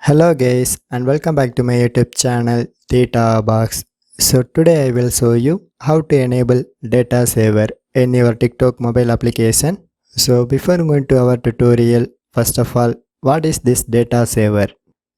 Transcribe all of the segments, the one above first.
Hello guys and welcome back to my YouTube channel Data Box. So today I will show you how to enable data saver in your TikTok mobile application. So before going to our tutorial, first of all, what is this data saver?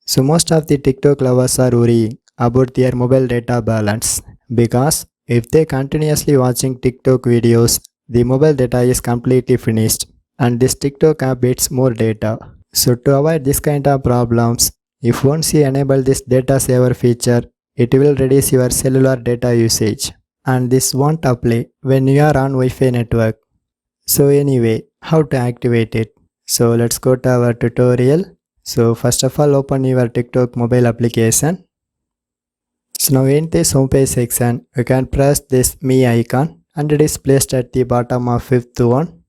So most of the TikTok lovers are worrying about their mobile data balance because if they continuously watching TikTok videos, the mobile data is completely finished and this TikTok app eats more data. So to avoid this kind of problems, if once you enable this data saver feature, it will reduce your cellular data usage and this won't apply when you are on Wi-Fi network. So anyway, how to activate it? So let's go to our tutorial. So first of all, open your TikTok mobile application. So now in this homepage section, you can press this me icon and it is placed at the bottom of fifth one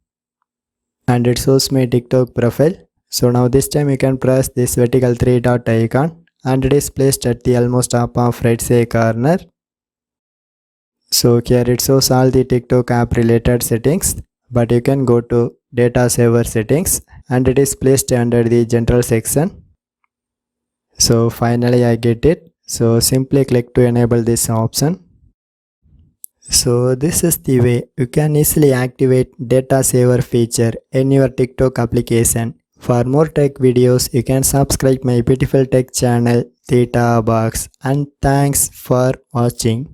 and it shows my TikTok profile. So now this time you can press this vertical 3 dot icon and it is placed at the almost top of right side corner. So here it shows all the TikTok app related settings, but you can go to data saver settings and it is placed under the general section. So finally I get it. So simply click to enable this option. So this is the way you can easily activate data saver feature in your TikTok application. For more tech videos, you can subscribe my beautiful tech channel Data Box, and thanks for watching.